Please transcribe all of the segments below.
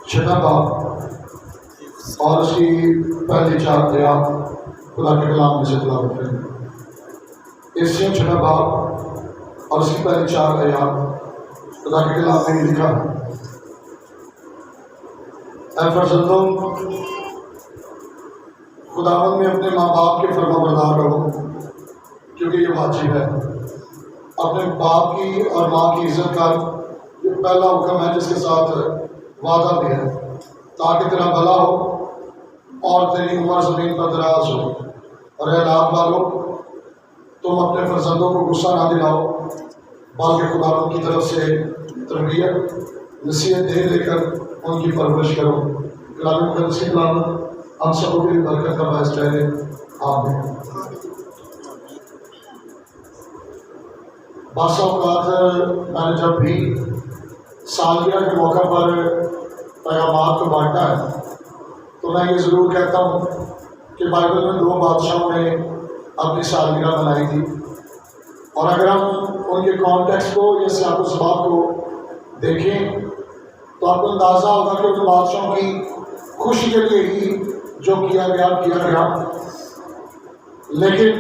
چھٹا باب اور اس کی پہلی 4 آیات خدا کے کلام میں سے تلاوت کریں گے۔ ایسیوں چھٹا باب اور اس کی پہلی 4 آیات خدا کے کلام میں لکھا ہے، اے فرزندوں، خداوند میں اپنے ماں باپ کے فرما بردار رہو، کیونکہ یہ واجب ہے۔ اپنے باپ کی اور ماں کی عزت کر، یہ پہلا حکم ہے جس کے ساتھ وعدہ بھی ہے، تاکہ تیرا بھلا ہو اور تیری عمر زمین پر دراز ہو۔ اور اے اولاد والو، تم اپنے فرزندوں کو غصہ نہ دلاؤ، بلکہ خداوند کی طرف سے تربیت نصیحت دے کر ان کی پرورش کرو۔ کلام مقدس کی تلاوت ہم سب کی برکت کا باعث ٹھہرے، آمین۔ بعض اوقات میں نے جب بھی سالگرہ کے موقع پر پیغامات کو بانٹا ہے تو میں یہ ضرور کہتا ہوں کہ بائبل میں 2 بادشاہوں نے اپنی سالگرہ منائی تھی، اور اگر ہم ان کے کانٹیکسٹ کو یا سیاق و سباق کو دیکھیں تو آپ کو اندازہ ہوگا کہ ان بادشاہوں کی خوشی کے لیے ہی جو کیا گیا۔ لیکن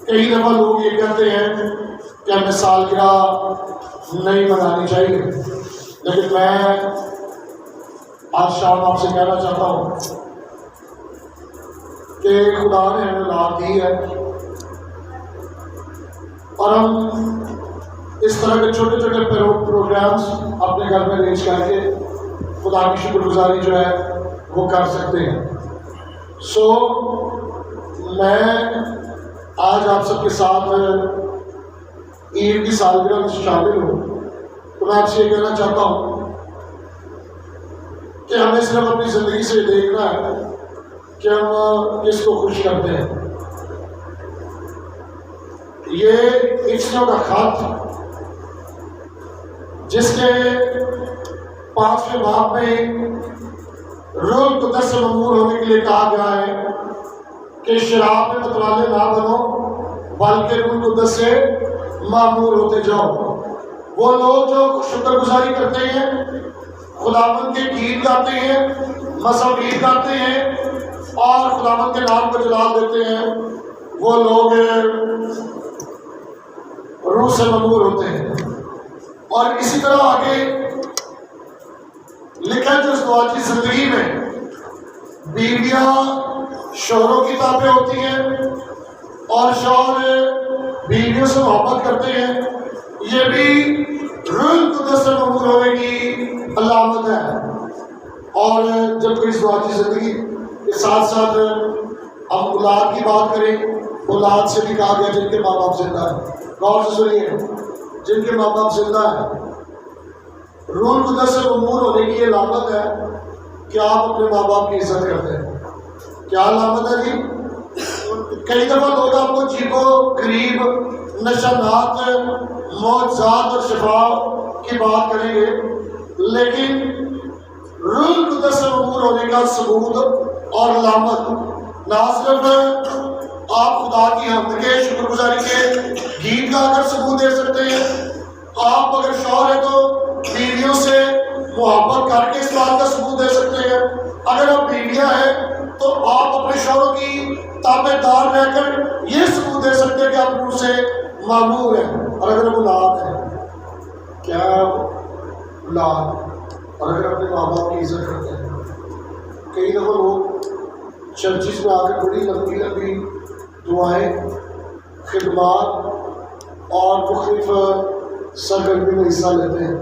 کئی دفعہ لوگ یہ کہتے ہیں کہ ہمیں سالگرہ نہیں منانی چاہیے، لیکن میں آج شام آپ سے کہنا چاہتا ہوں کہ خدا نے ہمیں اولاد دی ہے، اور ہم اس طرح کے چھوٹے چھوٹے پروگرامز اپنے گھر میں ارینج کر کے خدا کی شکر گزاری جو ہے وہ کر سکتے ہیں۔ میں آج آپ سب کے ساتھ عید کی سالگرہ میں شامل ہوں، تو میں آپ سے یہ کہنا چاہتا ہوں کہ ہمیں صرف اپنی زندگی سے دیکھنا ہے کہ ہم کس کو خوش کرتے ہیں۔ یہ افسیوں کا خط جس کے 5ویں باب میں روح القدس سے مأمور ہونے کے لیے کہا گیا ہے کہ شراب میں متوالے نہ بنو، بلکہ روح القدس سے مأمور ہوتے جاؤ۔ وہ لوگ جو شکر گزاری کرتے ہیں، خداوند کے گیت گاتے ہیں، مذہب گاتے ہیں اور خداوند کے نام کو جلال دیتے ہیں، وہ لوگ روح سے مأمور ہوتے ہیں۔ اور اسی طرح آگے لکھا ہے جو ازدواجی زندگی میں بیویاں شوہروں کی تابع ہوتی ہیں اور شوہر بیویوں سے محبت کرتے ہیں، یہ بھی روح القدس سے مأمور ہونے کی علامت ہے۔ اور جب کوئی ازدواجی زندگی کے ساتھ ساتھ ہم اولاد کی بات کریں، اولاد سے بھی کہا گیا جن کے ماں باپ زندہ ہیں۔ غور سے سنیے، جن کے ماں باپ زندہ ہیں، روح القدس سے مأمور ہونے کی علامت ہے کہ آپ اپنے ماں باپ کی عزت کرتے ہیں۔ کیا علامت ہے جی؟ کئی دفعہ لوگ آپ کو عجیب و غریب نشانات، معجزات اور شفا کی بات کریں گے، لیکن روح القدس سے مأمور ہونے کا ثبوت اور علامت نہ صرف آپ خدا کی حمد کے شکر گزاری کے گیت گا کر ثبوت دے سکتے ہیں، آپ اگر شوہر ہے تو بیویوں سے محبت کر کے اس بات کا ثبوت دے سکتے ہیں، اگر آپ بیویاں ہیں تو آپ اپنے شوہروں کی تابع دار رہ کر یہ ثبوت دے سکتے ہیں کہ آپ روح سے مأمور ہیں۔ اور اگر اولاد ہے، کیا اولاد اور اگر اپنے ماں باپ کی عزت کرتے ہیں، کئی دفعہ لوگ چرچز میں آ کر بڑی لمبی لمبی دعائیں، خدمات اور مختلف سرگرمی میں حصہ لیتے ہیں،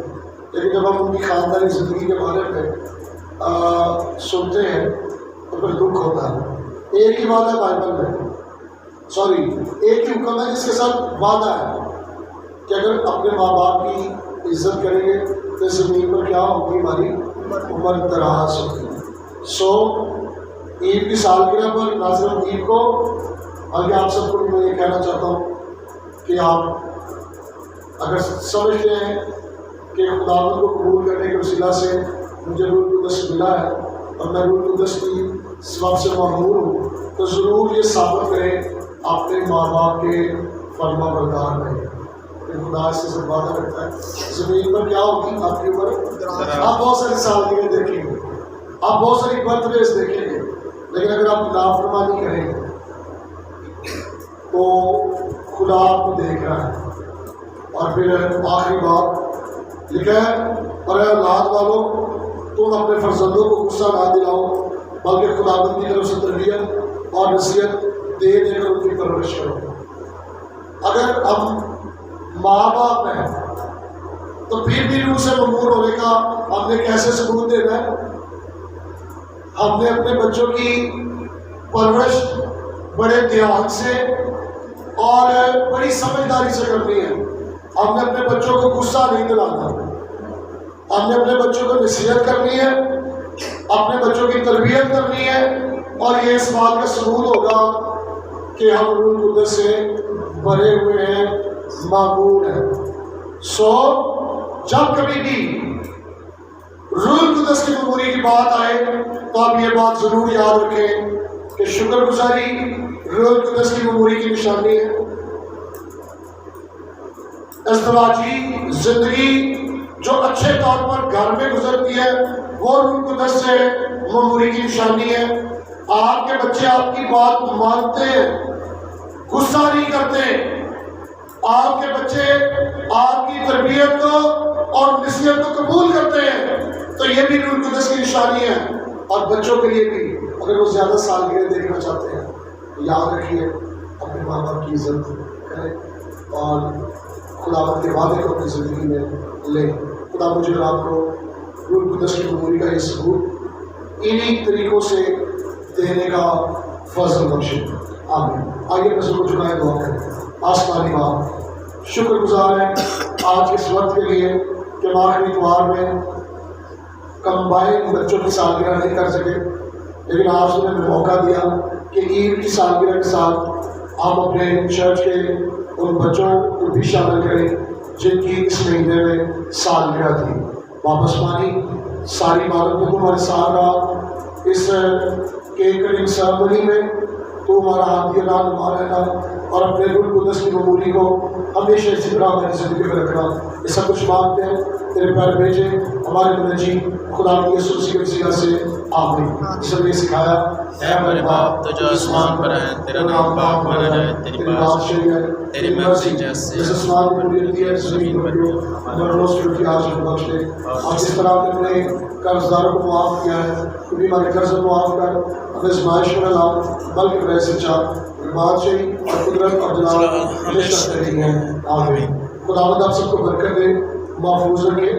لیکن جب ہم ان کی خاندانی زندگی کے بارے میں سنتے ہیں تو پھر دکھ ہوتا ہے۔ ایک ہی بات ہے بائبل میں، ایک ہی حکم ہے جس کے ساتھ وعدہ ہے کہ اگر اپنے ماں باپ کی عزت کریں گے تو زمین پر کیا ہوگی؟ ہماری عمر دراز ہوگی۔ عید کی سالگرہ پر نہ صرف عید کو، بلکہ آپ سب کو میں یہ کہنا چاہتا ہوں کہ آپ اگر سمجھتے ہیں کہ خداوند کو قبول کرنے کے وسیلہ سے مجھے روح القدس ملا ہے اور میں روح القدس کی سبب سے مأمور ہوں، تو ضرور یہ ثابت کریں اپنے ماں باپ کے فرما بردار رہیں۔ خدا اس سے وعدہ کرتا ہے زمین پر کیا ہوگی آپ کی عمر، آپ بہت ساری سالگرہیں دیکھیں گے، آپ بہت ساری برتھ ڈیز دیکھیں گے، لیکن اگر آپ نافرمانی کریں گے تو خدا آپ کو دیکھ رہا ہے۔ اور پھر آخری بات لکھا ہے، اور اے اولاد والوں تم اپنے فرزندوں کو غصہ نہ دلاؤ بلکہ خداوند کی طرف سے تربیت اور نصیحت دے دے کر ان کی پرورش کرو۔ اگر ہم ماں باپ ہیں تو پھر بھی روح سے ممنون ہونے کا ہم نے کیسے ثبوت دینا ہے؟ ہم نے اپنے بچوں کی پرورش بڑے دھیان سے اور بڑی سمجھداری سے کرنی ہے۔ ہم نے اپنے بچوں کو غصہ نہیں دلانا، ہم نے اپنے بچوں کو نصیحت کرنی ہے، اپنے بچوں کی تربیت کرنی ہے، اور یہ اس بات کا ثبوت ہوگا کہ ہم روح القدس سے بھرے ہوئے ہیں، معمول ہیں۔ سو جب کبھی بھی روح القدس کی معمولی کی بات آئے تو آپ یہ بات ضرور یاد رکھیں کہ شکر گزاری روح القدس کی معمولی کی نشانی ہے۔ ازدواجی زندگی جو اچھے طور پر گھر میں گزرتی ہے وہ روح القدس سے معمولی کی نشانی ہے۔ آپ کے بچے آپ کی بات مانتے ہیں، غصہ نہیں کرتے، آپ کے بچے آپ کی تربیت کو اور نصیحت کو قبول کرتے ہیں، تو یہ بھی روح القدس کی نشانی ہے۔ اور بچوں کے لیے بھی اگر وہ زیادہ سالگرہیں دیکھنا چاہتے ہیں تو یاد رکھیے اپنے ماں باپ کی عزت کریں اور خداوند کے وعدے کو اپنی زندگی میں لیں۔ خدا مجھے اور آپ کو روح القدس کی معمولی کا یہ ثبوت انہی طریقوں سے دینے کا فضل بخشے، آمین۔ آئیے اپنے سر کو جھکائے دعا کریں۔ آسمانی باپ شکر گزار ہیں آج اس وقت کے لیے کہ ہم آخری اتوار میں کمبائن بچوں کی سالگرہ نہیں کر سکے، لیکن آپ سے نے موقع دیا کہ عید کی سالگرہ کے ساتھ ہم اپنے چرچ کے ان بچوں کو بھی شامل کریں جن کی اس مہینے میں سالگرہ تھی۔ واپس پانی ساری عبادت میں تمہارے ساتھ رہا، اس کیک کٹنگ سرمنی میں تو ہمارا ہاتھ نام ہمارا رہنا اور اپنے روح القدس کی معمولی کو ہمیشہ اسی طرح ہماری زندگی میں رکھنا۔ یہ سب کچھ مانگتے ہیں تیرے پیر بھیجے ہمارے منجی خدا کی یسوع مسیح کے وسیلہ سے، آمین۔ اس نے سکھایا، اے ہمارے باپ تو جو آسمان پر ہے، تیرا نام پاک مانا جائے، تیری بادشاہی ہے، تیری مرضی جیسے آسمان میں پوری ہوتی ہے زمین پر بھی، ہمارا روز کی روٹی آج ہمیں بخش دے، اور جس طرح ہم نے اپنے قرضداروں کو معاف کیا ہے تو بھی ہمارے قرض معاف کر، ہمیں آزمائش میں نہ لا بلکہ برائے سے بچا۔ بادشاہی اور قدرت اور جلال ہمیشہ تیری ہے، آمین۔ خداوند آپ سب کو برکت دے، محفوظ رکھے،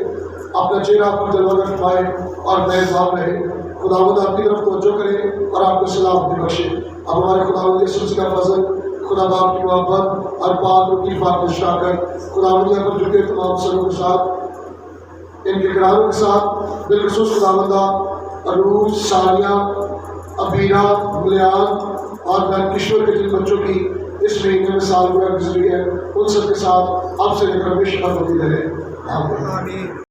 اپنا چہرہ آپ کو جلوہ فرمائے اور مہربان رہے۔ خداوند آپ کی طرف توجہ کرے اور آپ کو سلامتی بخشے۔ اب ہمارے خداوند یسوع مسیح کا فضل، خدا باپ کی محبت اور پاک روح کی پاک مشتاقت خداوند یہاں پر جھکے تمام سروں کے ساتھ، ان کے قراروں کے ساتھ، بالخصوص خداوندہ عروج، ثانیہ، ابیرہ، ملیان اور نرکشور کے جن بچوں کی اس مہینے میں سالگرہ گزری ہے ان سب کے ساتھ اب سے لے کر ہمیشہ ہوتی رہے، آمین۔